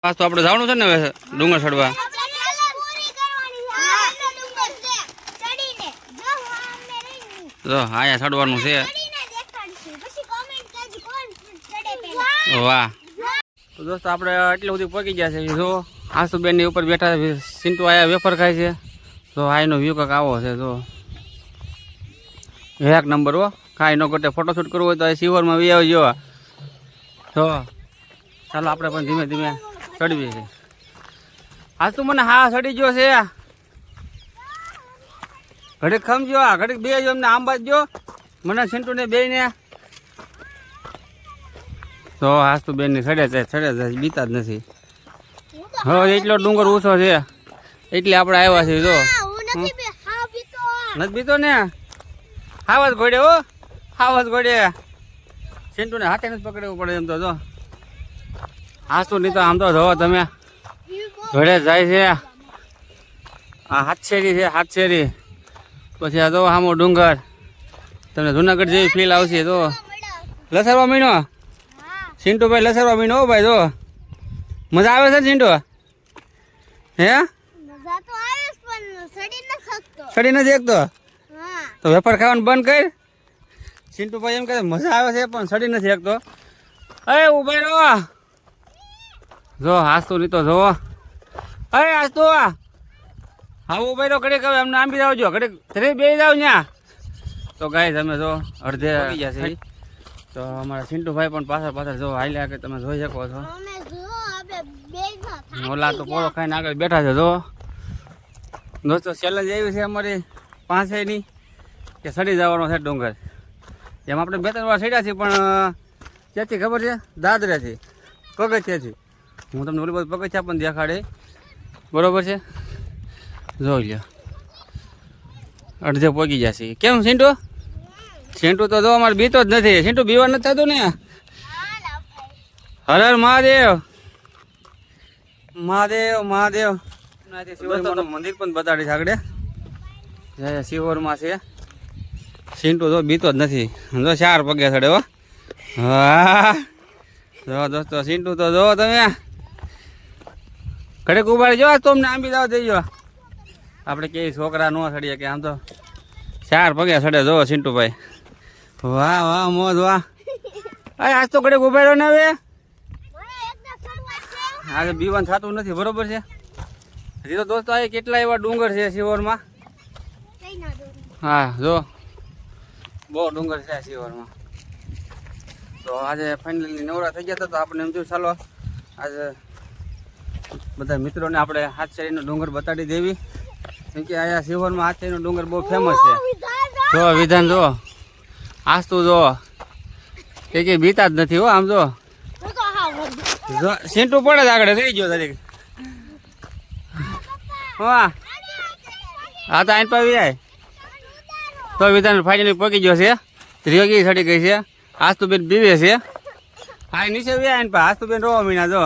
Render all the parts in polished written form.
પાછું આપણે જવાનું છે ને હવે ડુંગર ચડવા. જો આયા ચડવાનું છે. વાહ. તો દોસ્તો આપણે એટલું બધું પહોંચી ગયા છે. જો આસુબેન ની ઉપર બેઠા સિંટુ આયા વેફર ખાય છે. તો આનો વ્યૂ કાંક આવો છે. જો એક નંબર હો. કાંઈ ન ઘટે. ફોટોશૂટ કરવું હોય તો શિવરમાં વી આવજો. તો ચાલો આપણે પણ ધીમે ધીમે ચડવીએ છીએ. આજ તું મને હા ચડી ગયો છે. ઘડીક ખમજો. ઘડીક બે જો એમને આમ બાજજો મને સિંટુ ને બે ને. તો આજ તું બેન ની ચડે જાય બીતા જ નથી. હવે એટલો ડુંગર ઊંચો છે એટલે આપણે આવ્યા છીએ. જો નથી બીતો ને. હાવજ ઘોડે હો. હાવજ ઘોડે. સિંટુ ને હાથે નથી પકડવું પડે એમ તો. જો હાસતું નહીં તો આમ તો જોવો તમે ઘોડે જાય છે. આ હાથશેરી છે. હાથશેરી પછી આ જો આમો ડુંગર. તમને જુનાગઢ જેવી ફીલ આવશે. તો લસરવા મીણો સિંટુ ભાઈ. લસરવા મીણો હો ભાઈ. જો મજા આવે છે સિંટુ? હે સડી નથી એકતો તો વેપાર ખાવાનું બંધ કર. સિંટુ ભાઈ એમ કહે મજા આવે છે પણ સડી નથી એકતો. અરે ઉભા રહો. જો હાસતું નહીં તો જોવો. અરે હાસતું હા ઉભા રહો. ઘડીક હવે અમને આંબી જાવજો. ઘડીક ધરે બે જાવ ત્યાં. તો ગાય તમે જો અડધે આવી જશે. તો અમારા સિંટુ ભાઈ પણ પાછળ જો હાલ્યા કે તમે જોઈ શકો છો. ઓલા તો પોળો ખાઈને આગળ બેઠા છે. જો દોસ્તો ચેલેન્જ એવી છે અમારી પાંચેની કે સડી જવાનો છે ડુંગર. એમ આપણે 2-3 વાર ચડ્યા છીએ પણ ક્યાંથી ખબર છે? દાદરેથી પગથિયાથી. હું તમને ઓલી બધું પગથિયા પણ દેખાડે. બરોબર છે. જોઈ લો અડધે પહોંચી જશે. કેમ સિંટુ? સિંટુ તો જો અમારે બીતો જ નથી. સિંટુ બીવા નથી થતું ને? હર હર મહાદેવ. મહાદેવ મહાદેવ. મંદિર પણ બતાડીશ આગળ. શિવરમાં છે. સિંટુ જો બીતો જ નથી. જો 4 પગે ચડે હો. હા જો દોસ્તો સિંટુ તો જો તમે ઘડીક ઉભાડી જો. તો અમને આંબી દાવ દેજો. આપણે કેવી છોકરા ન ચડીએ કે આમ તો 4 પગે ચડે. જો સિંટુ ભાઈ. વાહ વાહ મોજ વાહ. અરે આજ તો ઘડીક ઉભાડ્યો ને હવે. આજે બીવાન થતું નથી. બરોબર છે. હજી તો દોસ્તો આ કેટલા એવા ડુંગર છે શિવરમાં. હા જો બહુ ડુંગર છે શિવરમાં. તો આજે ફાઇનલી નવરા થઈ ગયા હતા. તો આપણે એમ થયું ચાલો આજે બધા મિત્રોને આપણે હાથશેરીનો ડુંગર બતાડી દેવી. કેમ કે અહીંયા શિવરમાં હાથશેરીનો ડુંગર બહુ ફેમસ છે. જો વિધાન જો આસ્તું જો કે બીતા જ નથી હો. આમ જો સિંટુ પડે જ આગળ રહી ગયો તારીખ. હા હા તો આઈન પાવી આય તો વિધાન ફાઇનલી પકી ગયો છે. રેગી સડી ગઈ છે. આસ્તુબેન બીવે છે. હા નીચે વ્યા આઈન પા. આસ્તુબેન રોવા મીના જો.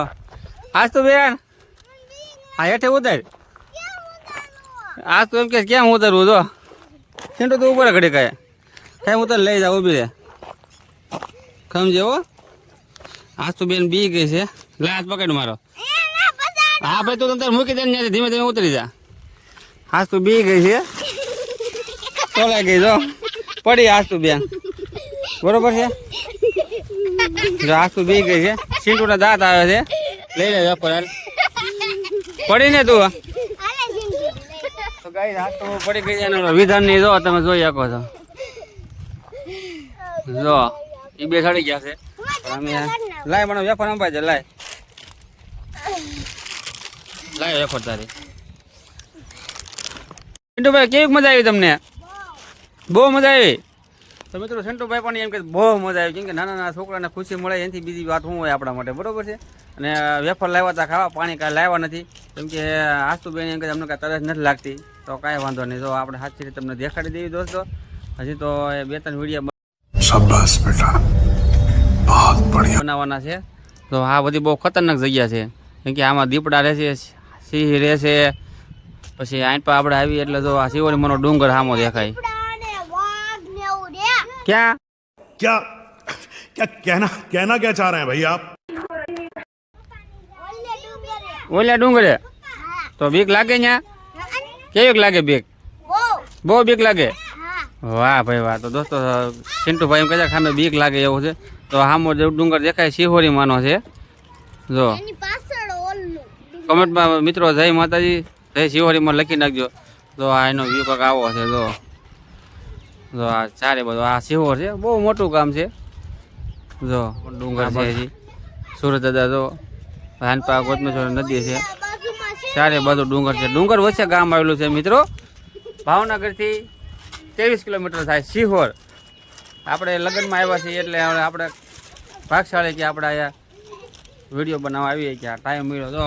આસ્તુબેન હા હેઠે ઉતર. આસ્તુ એમ કે કેમ ઉતરવું? જો સિંટુ તો ઉપર ઘડી કહે કઈ ઉતર લઈ જાવ. ઉભી રે સમજે હો. આસ્તુબેન બી ગઈ છે. લાજ પકડ મારો. હા ભાઈ તું તને મૂકી દે ને ધીમે ધીમે ઉતરી જા. આસ્તુ બી ગઈ છે. તોલાઈ ગઈ જો પડી આસ્તુબેન. બરોબર છે. જો આસ્તુ બી ગઈ છે. સિંટુ ના દાંત આવે છે. લઈ લે વેપાર પડી ને તું. તો ગાઈ આસ્તુ પડી ગઈ છે. વિધાન ની જો તમે જોઈ શકો છો. જો એ બે સડી ગયા છે. અમે લાય મને વેફર અંબાઈ છે. લાય લાય વેફર તારી. સિંટુભાઈ કેવી મજા આવી તમને? બહુ મજા આવી. તો મિત્રો સિંટુભાઈ પણ એમ કે બહુ મજા આવી. કેમ કે નાના નાના છોકરાને ખુશી મળે એનાથી બીજી વાત શું હોય આપણા માટે. બરોબર છે. અને વેફર લાવ્યા હતા ખાવા. પાણી કાંઈ લાવ્યા નથી. કેમ કે આસ્તુબેન એમ કે અમને કાંઈ તરસ નથી લાગતી. તો કાંઈ વાંધો નહીં. તો આપણે હાથથી તમને દેખાડી દેવી દોસ્તો. હજી તો 2-3 વિડીયો શાબાશ બેટા બહુત બઢિયા બનાવવાના છે. તો આ બધી બહુ ખતરનાક જગ્યા છે. કેમ કે આમાં દીપડા રહેશે, સિંહ રહેશે. પછી આઈન પર આપણે આવી એટલે તો આ શિવોરી મનો ડુંગર સામો દેખાય. ક્યાં क्या क्या कहना कहना क्या चाह रहे हैं भाई आप? ઓલા ડુંગરે તો બીક લાગે ન્યા કેવીક લાગે બીક બહુ બીક લાગે વાહ ભાઈ વાહ તો દોસ્તો ચિંટુભાઈ એમ કહે છે કે સામે બીક લાગે એવું છે તો સામો જે ડુંગર દેખાય શિહોરી માનો છે જો કમેન્ટમાં મિત્રો જય માતાજી જય શિહોરીમાં લખી નાખજો તો આ એનો વ્યૂ કાંક આવો છે જો આ ચારે બધું આ શિહોર છે બહુ મોટું ગામ છે જો ડુંગર છે હજી સુરત દાદા જો હાનપા ગોતમેશ્વર નદી છે ચારે બાજુ ડુંગર છે ડુંગર વચ્ચે ગામ આવેલું છે મિત્રો ભાવનગરથી 23 કિલોમીટર થાય શિહોર આપણે લગ્નમાં આવ્યા છીએ એટલે આપણે ભાગશાળી કે આપણે અહીંયા વિડીયો બનાવવા આવીએ કે ટાઈમ મળ્યો તો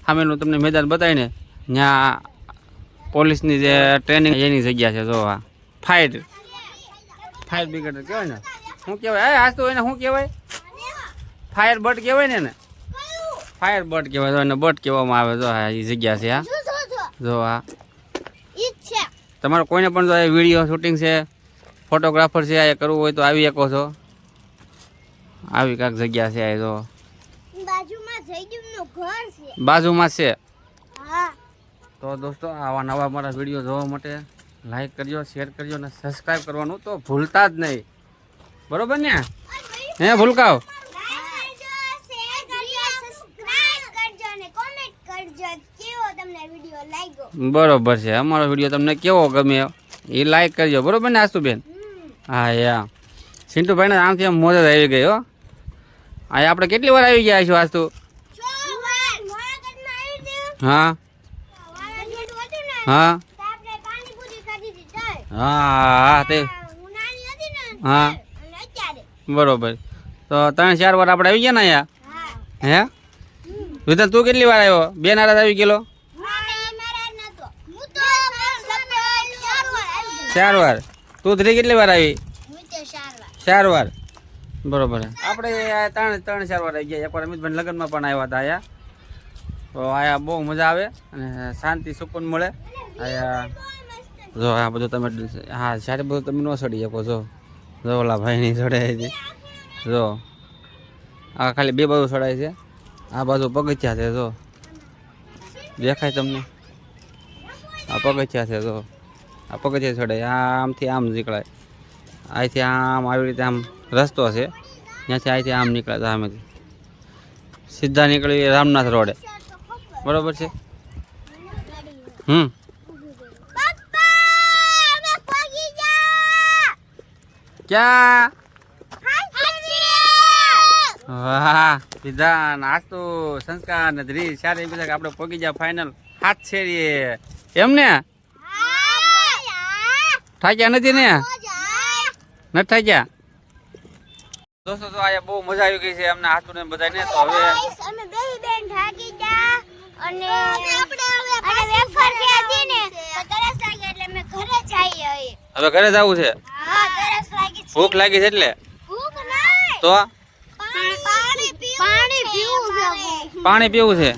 સામેનું તમને મેદાન બતાવીને ત્યાં પોલીસની જે ટ્રેનિંગ એની જગ્યા છે જો આ ફાયર બ્રિગેડ કહેવાય ને શું કહેવાય આજ તો એને શું કહેવાય ફાયર બટ કહેવાય ને ફાયર બટ કહેવાય તો એને બટ કહેવામાં આવે જો આ એ જગ્યા છે આ જો આ તમારે કોઈને પણ જો વિડીયો શૂટિંગ છે ફોટોગ્રાફર છે આ કરવું હોય તો આવી શકો છો આવી કાંક જગ્યા છે આ જો બાજુમાં છે તો દોસ્તો આવા નવા મારા વિડીયો જોવા માટે લાઈક કરજો શેર કરજો અને સબસ્ક્રાઈબ કરવાનું તો ભૂલતા જ નહીં બરોબર ને હે ભૂલકાવ બરોબર છે અમારો વિડીયો તમને કેવો ગમે એ લાઈક કરજો બરોબર ને આસ્તુબેન હા યા સિન્ટુભાઈ ને આમથી આમ મોજ જ આવી ગઈ હો આ આપણે કેટલી વાર આવી ગયા છો આસ્તુ હા હા હા તે હા બરોબર તો 3-4 વાર આપણે આવી ગયા ને અહીંયા હે વિધાન તું કેટલી વાર આવ્યો 2 નારાજ આવી ગયેલો 4 વાર તું 3 કેટલી વાર આવી 4 વાર બરોબર આપણે 3-4 વાર આવી ગયા એકવાર અમિતભાઈ લગ્નમાં પણ આવ્યા હતા અહીંયા તો આયા બહુ મજા આવે અને શાંતિ સુકૂન મળે આયા જો આ બધું તમે હા સારી બધું તમે ન ચડી શકો જો ઓલા ભાઈની ચડાય છે જો આ ખાલી 2 બાજુ ચડાય છે આ બાજુ પગથિયા છે જો દેખાય તમને આ પગથિયા છે જો આ પગથિયા ચડાય આમથી આમ નીકળાય અહીંથી આમ આવી રીતે આમ રસ્તો છે ત્યાંથી અહીંથી આમ નીકળે સામેથી સીધા નીકળી રામનાથ રોડે બરોબર છે ક્યાં વાહ વિધાન આજ તો સંસ્કાર ને ધ્રી સારી બધા આપણે પગી જાય ફાઇનલ હાથ છેડીએ એમ ને થાક્યા નથી ને નથી થાક્યા દોસ્તો તો આ બહુ મજા આવી ગઈ છે અમને હાથ ને બધાને તો હવે અમે બે બેન થાકી ગયા અને આપણે વેફર કે હતી ને તો તરસ લાગી એટલે અમે ઘરે જઈએ હવે ઘરે જવું છે હા તરસ લાગી છે ભૂખ લાગી છે એટલે ભૂખ નહીં તો પાણી પીવું છે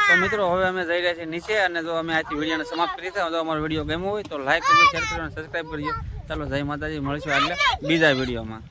તો મિત્રો હવે અમે જઈ રહ્યા છીએ નીચે અને જો અમે આજથી વિડીયોને સમાપ્ત કરી છે જો અમારો વિડીયો ગમ્યો હોય તો લાઈક કરજો શેર કરજો અને સબસ્ક્રાઈબ કરજો ચાલો જય માતાજી મળીશું એટલે બીજા વિડીયોમાં